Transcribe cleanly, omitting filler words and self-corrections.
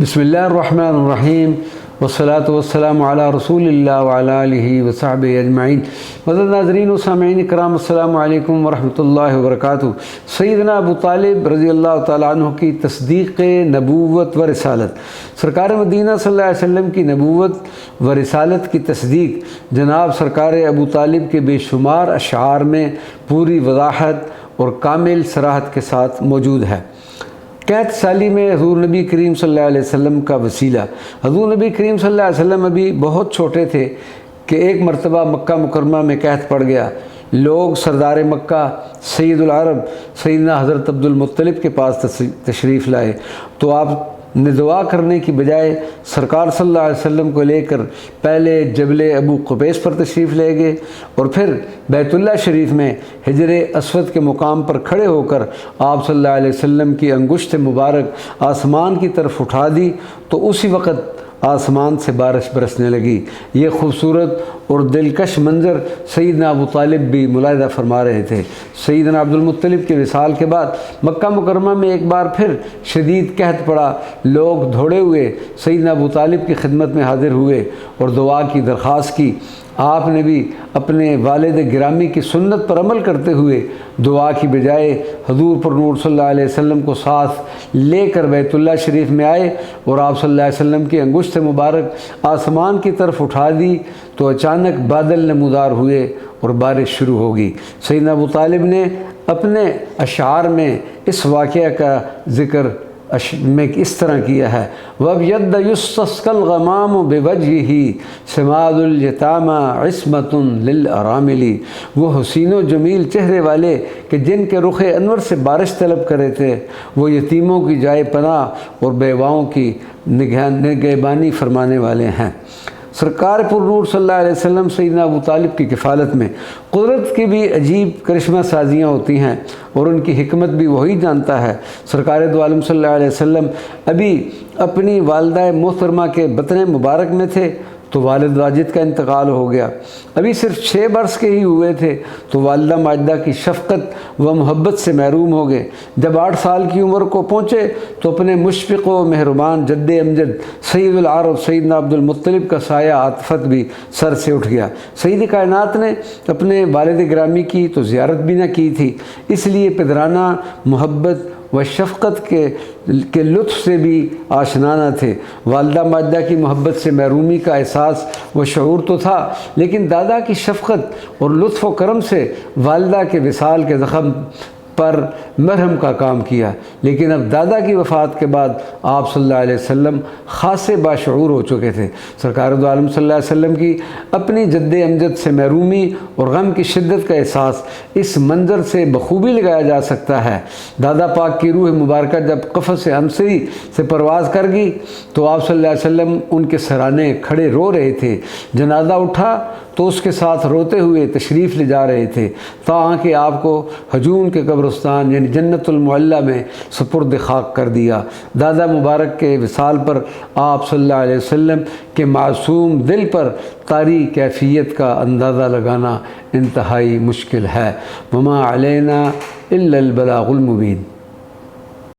بسم اللہ الرحمن الرحیم والصلاة والسلام علی رسول اللہ وعلی آلہ وصحبہ اجمعین۔ معزز ناظرین و سامعین اکرام، السلام علیکم ورحمۃ اللہ وبرکاتہ۔ سیدنا ابو طالب رضی اللہ تعالیٰ عنہ کی تصدیق نبوت و رسالت، سرکار مدینہ صلی اللہ علیہ وسلم کی نبوت و رسالت کی تصدیق جناب سرکار ابو طالب کے بے شمار اشعار میں پوری وضاحت اور کامل صراحت کے ساتھ موجود ہے۔ قحط سالی میں حضور نبی کریم صلی اللہ علیہ وسلم کا وسیلہ۔ حضور نبی کریم صلی اللہ علیہ وسلم ابھی بہت چھوٹے تھے کہ ایک مرتبہ مکہ مکرمہ میں قحط پڑ گیا۔ لوگ سردار مکہ سید العرب سیدنا حضرت عبد المطلب کے پاس تشریف لائے تو آپ نے دعا کرنے کی بجائے سرکار صلی اللہ علیہ وسلم کو لے کر پہلے جبل ابو قبیس پر تشریف لے گئے اور پھر بیت اللہ شریف میں حجر اسود کے مقام پر کھڑے ہو کر آپ صلی اللہ علیہ وسلم کی انگشت مبارک آسمان کی طرف اٹھا دی تو اسی وقت آسمان سے بارش برسنے لگی۔ یہ خوبصورت اور دلکش منظر سیدنا ابو طالب بھی ملاحظہ فرما رہے تھے۔ سیدنا عبد المطلب کے وصال کے بعد مکہ مکرمہ میں ایک بار پھر شدید قحط پڑا۔ لوگ دوڑے ہوئے سیدنا ابو طالب کی خدمت میں حاضر ہوئے اور دعا کی درخواست کی۔ آپ نے بھی اپنے والد گرامی کی سنت پر عمل کرتے ہوئے دعا کی بجائے حضور پر نور صلی اللہ علیہ وسلم کو ساتھ لے کر بیت اللہ شریف میں آئے اور آپ صلی اللہ علیہ وسلم کی انگشت مبارک آسمان کی طرف اٹھا دی تو اچانک بادل نمودار ہوئے اور بارش شروع ہو گئی۔ سیدنا ابو طالب نے اپنے اشعار میں اس واقعہ کا ذکر میں اس طرح کیا ہے: وَبْيَدَّ يُسْتَسْقَى الْغَمَامُ بِوَجْهِهِ سِمَادُ الْيَتَامَى عِصْمَةٌ لِلْأَرَامِلِ۔ وہ حسین و جمیل چہرے والے کہ جن کے رخ انور سے بارش طلب کرے تھے، وہ یتیموں کی جائے پناہ اور بیواؤں کی نگہبانی فرمانے والے ہیں۔ سرکار پر نور صلی اللہ علیہ وسلم سیدنا ابو طالب کی کفالت میں قدرت کی بھی عجیب کرشمہ سازیاں ہوتی ہیں اور ان کی حکمت بھی وہی جانتا ہے۔ سرکار دو عالم صلی اللہ علیہ وسلم ابھی اپنی والدہ محترمہ کے بطن مبارک میں تھے تو والد واجد کا انتقال ہو گیا۔ ابھی صرف 6 برس کے ہی ہوئے تھے تو والدہ ماجدہ کی شفقت و محبت سے محروم ہو گئے۔ جب 8 سال کی عمر کو پہنچے تو اپنے مشفق و مہربان جد امجد سید العرب سیدنا عبد المطلب کا سایہ عاطفت بھی سر سے اٹھ گیا۔ سید کائنات نے اپنے والد گرامی کی تو زیارت بھی نہ کی تھی، اس لیے پدرانہ محبت و شفقت کے لطف سے بھی آشنا نہ تھے۔ والدہ ماجدہ کی محبت سے محرومی کا احساس و شعور تو تھا، لیکن دادا کی شفقت اور لطف و کرم سے والدہ کے وصال کے زخم پر مرہم کا کام کیا۔ لیکن اب دادا کی وفات کے بعد آپ صلی اللہ علیہ وسلم خاصے باشعور ہو چکے تھے۔ سرکار دو عالم صلی اللہ علیہ وسلم کی اپنی جد امجد سے محرومی اور غم کی شدت کا احساس اس منظر سے بخوبی لگایا جا سکتا ہے۔ دادا پاک کی روح مبارکہ جب قفس عنصری سے پرواز کر گئی تو آپ صلی اللہ علیہ وسلم ان کے سرانے کھڑے رو رہے تھے۔ جنازہ اٹھا تو اس کے ساتھ روتے ہوئے تشریف لے جا رہے تھے تاں کہ آپ کو ہجون کے قبرستان یعنی جنت المعلیٰ میں سپرد خاک کر دیا۔ دادا مبارک کے وصال پر آپ صلی اللہ علیہ وسلم کے معصوم دل پر طاری کیفیت کا اندازہ لگانا انتہائی مشکل ہے۔ وما علینا الا البلاغ المبین۔